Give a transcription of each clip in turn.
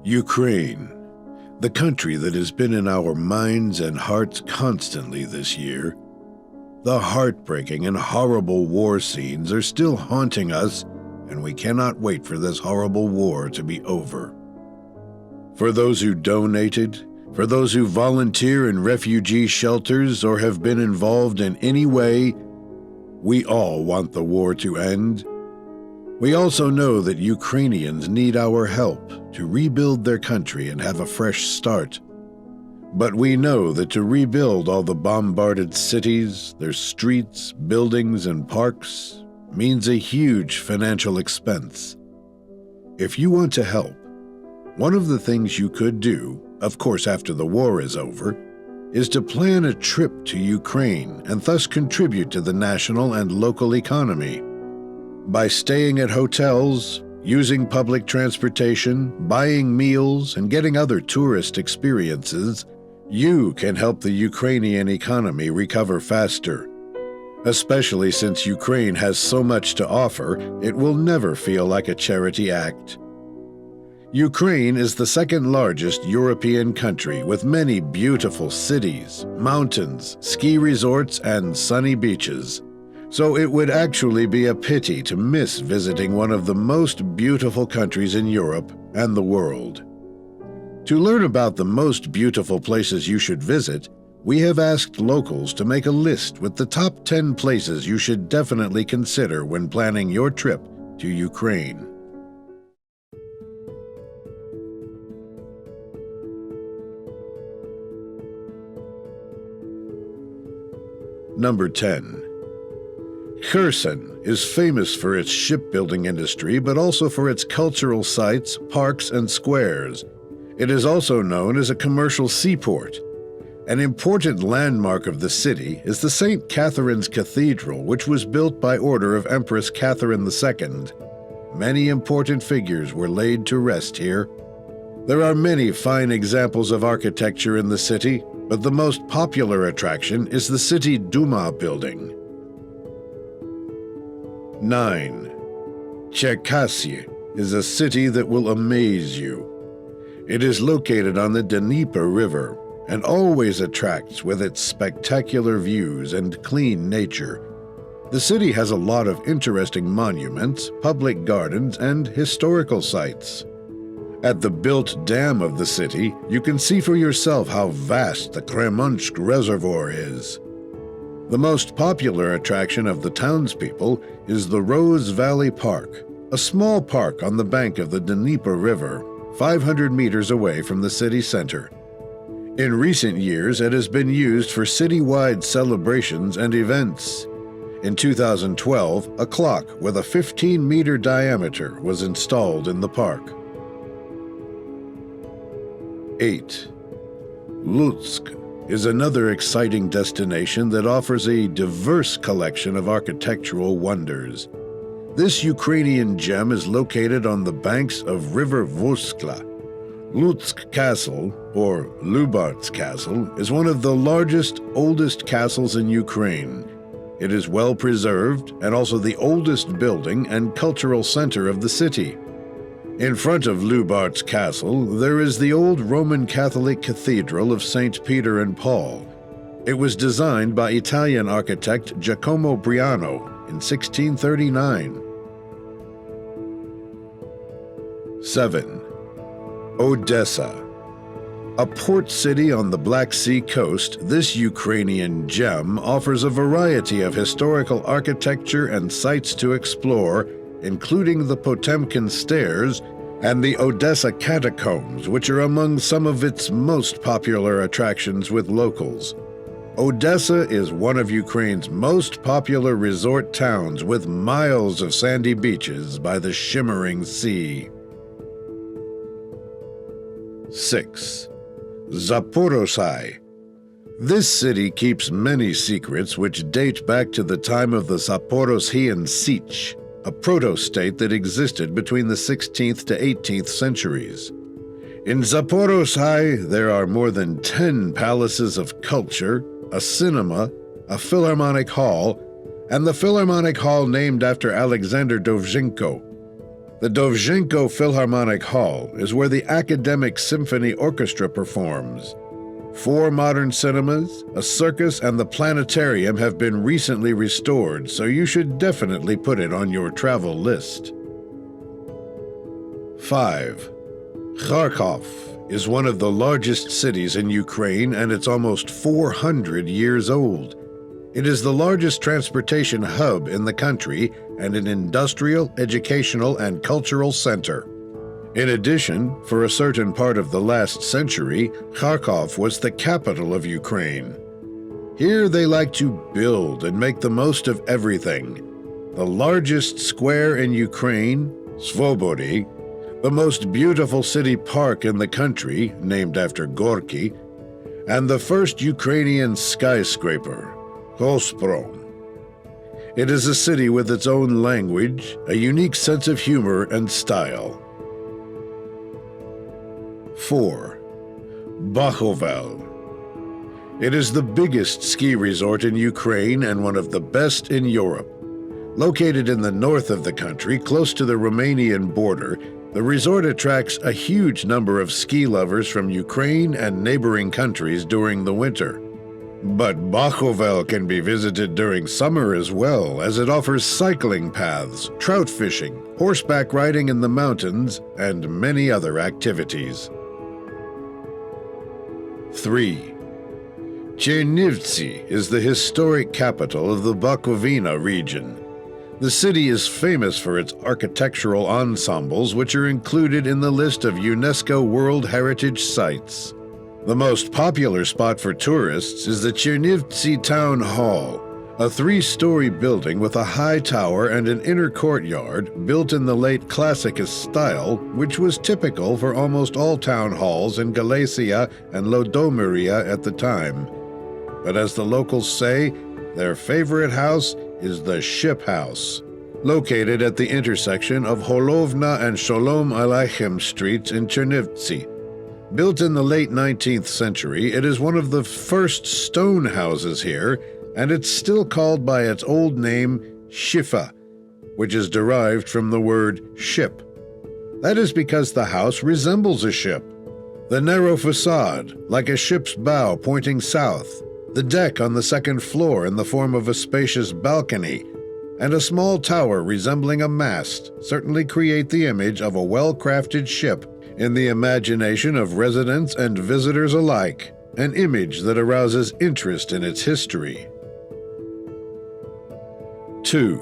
Ukraine, the country that has been in our minds and hearts constantly this year. The heartbreaking and horrible war scenes are still haunting us, and we cannot wait for this horrible war to be over. For those who donated, for those who volunteer in refugee shelters or have been involved in any way, we all want the war to end. We also know that Ukrainians need our help to rebuild their country and have a fresh start. But we know that to rebuild all the bombarded cities, their streets, buildings, and parks means a huge financial expense. If you want to help, one of the things you could do, of course after the war is over, is to plan a trip to Ukraine and thus contribute to the national and local economy. By staying at hotels, using public transportation, buying meals, and getting other tourist experiences, you can help the Ukrainian economy recover faster. Especially since Ukraine has so much to offer, it will never feel like a charity act. Ukraine is the second largest European country with many beautiful cities, mountains, ski resorts, and sunny beaches. So it would actually be a pity to miss visiting one of the most beautiful countries in Europe and the world. To learn about the most beautiful places you should visit, we have asked locals to make a list with the top 10 places you should definitely consider when planning your trip to Ukraine. Number 10. Kherson is famous for its shipbuilding industry, but also for its cultural sites, parks, and squares. It is also known as a commercial seaport. An important landmark of the city is the St. Catherine's Cathedral, which was built by order of Empress Catherine II. Many important figures were laid to rest here. There are many fine examples of architecture in the city, but the most popular attraction is the City Duma building. 9. Cherkasy is a city that will amaze you. It is located on the Dnieper River and always attracts with its spectacular views and clean nature. The city has a lot of interesting monuments, public gardens, and historical sites. At the built dam of the city, you can see for yourself how vast the Kremenchuk Reservoir is. The most popular attraction of the townspeople is the Rose Valley Park, a small park on the bank of the Dnieper River, 500 meters away from the city center. In recent years, it has been used for citywide celebrations and events. In 2012, a clock with a 15-meter diameter was installed in the park. 8. Lutsk is another exciting destination that offers a diverse collection of architectural wonders. This Ukrainian gem is located on the banks of River Vuskla. Lutsk Castle, or Lubart's Castle, is one of the largest, oldest castles in Ukraine. It is well preserved and also the oldest building and cultural center of the city. In front of Lubart's Castle, there is the old Roman Catholic Cathedral of St. Peter and Paul. It was designed by Italian architect Giacomo Briano in 1639. 7. Odessa. A port city on the Black Sea coast, this Ukrainian gem offers a variety of historical architecture and sites to explore, including the Potemkin Stairs and the Odessa Catacombs, which are among some of its most popular attractions with locals. Odessa is one of Ukraine's most popular resort towns with miles of sandy beaches by the shimmering sea. 6. Zaporozhye. This city keeps many secrets which date back to the time of the Zaporozhian Sich, a proto-state that existed between the 16th to 18th centuries. In Zaporozhye, there are more than 10 palaces of culture, a cinema, a Philharmonic Hall, and the Philharmonic Hall named after Alexander Dovzhenko. The Dovzhenko Philharmonic Hall is where the Academic Symphony Orchestra performs. 4 modern cinemas, a circus, and the planetarium have been recently restored, so you should definitely put it on your travel list. 5. Kharkov is one of the largest cities in Ukraine, and it's almost 400 years old. It is the largest transportation hub in the country and an industrial, educational, and cultural center. In addition, for a certain part of the last century, Kharkov was the capital of Ukraine. Here they like to build and make the most of everything. The largest square in Ukraine, Svobody, the most beautiful city park in the country, named after Gorky, and the first Ukrainian skyscraper, Gazprom. It is a city with its own language, a unique sense of humor and style. 4. Bakhovel. It is the biggest ski resort in Ukraine and one of the best in Europe. Located in the north of the country, close to the Romanian border, the resort attracts a huge number of ski lovers from Ukraine and neighboring countries during the winter. But Bakhovel can be visited during summer as well, as it offers cycling paths, trout fishing, horseback riding in the mountains, and many other activities. 3. Chernivtsi is the historic capital of the Bukovina region. The city is famous for its architectural ensembles, which are included in the list of UNESCO World Heritage Sites. The most popular spot for tourists is the Chernivtsi Town Hall, a 3-story building with a high tower and an inner courtyard built in the late Classicist style, which was typical for almost all town halls in Galicia and Lodomeria at the time. But as the locals say, their favorite house is the Ship House, located at the intersection of Holovna and Sholom Aleichem streets in Chernivtsi. Built in the late 19th century, it is one of the first stone houses here, and it's still called by its old name, Shifa, which is derived from the word ship. That is because the house resembles a ship. The narrow facade, like a ship's bow pointing south, the deck on the second floor in the form of a spacious balcony, and a small tower resembling a mast certainly create the image of a well-crafted ship in the imagination of residents and visitors alike, an image that arouses interest in its history. 2.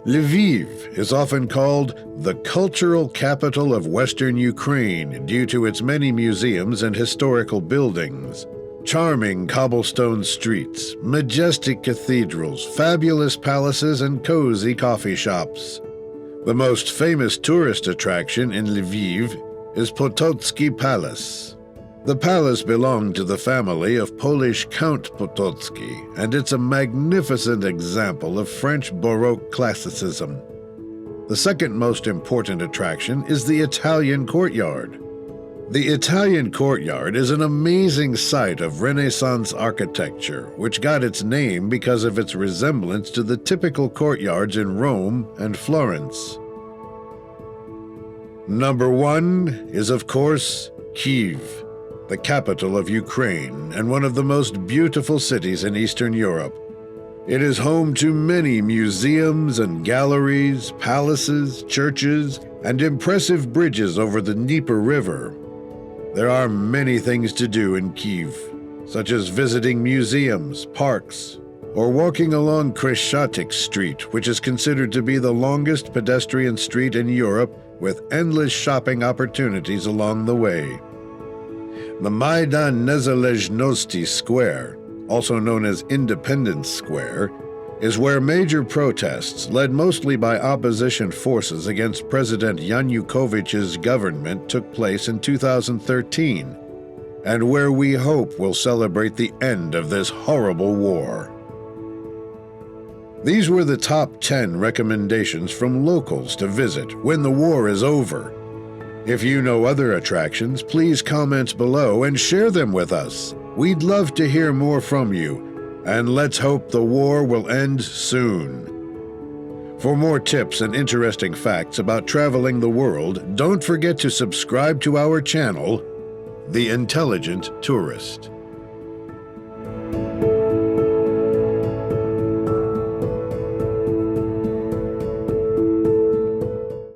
Lviv is often called the cultural capital of Western Ukraine due to its many museums and historical buildings. Charming cobblestone streets, majestic cathedrals, fabulous palaces, and cozy coffee shops. The most famous tourist attraction in Lviv is Potocki Palace. The palace belonged to the family of Polish Count Potocki, and it's a magnificent example of French Baroque classicism. The second most important attraction is the Italian courtyard. The Italian courtyard is an amazing site of Renaissance architecture, which got its name because of its resemblance to the typical courtyards in Rome and Florence. Number 1 is, of course, Kiev, the capital of Ukraine and one of the most beautiful cities in Eastern Europe. It is home to many museums and galleries, palaces, churches, and impressive bridges over the Dnieper River. There are many things to do in Kiev, such as visiting museums, parks, or walking along Kreshatik Street, which is considered to be the longest pedestrian street in Europe, with endless shopping opportunities along the way. The Maidan Nezalezhnosti Square, also known as Independence Square, is where major protests, led mostly by opposition forces against President Yanukovych's government, took place in 2013, and where we hope will celebrate the end of this horrible war. These were the top 10 recommendations from locals to visit when the war is over. If you know other attractions, please comment below and share them with us. We'd love to hear more from you, and let's hope the war will end soon. For more tips and interesting facts about traveling the world, don't forget to subscribe to our channel, The Intelligent Tourist.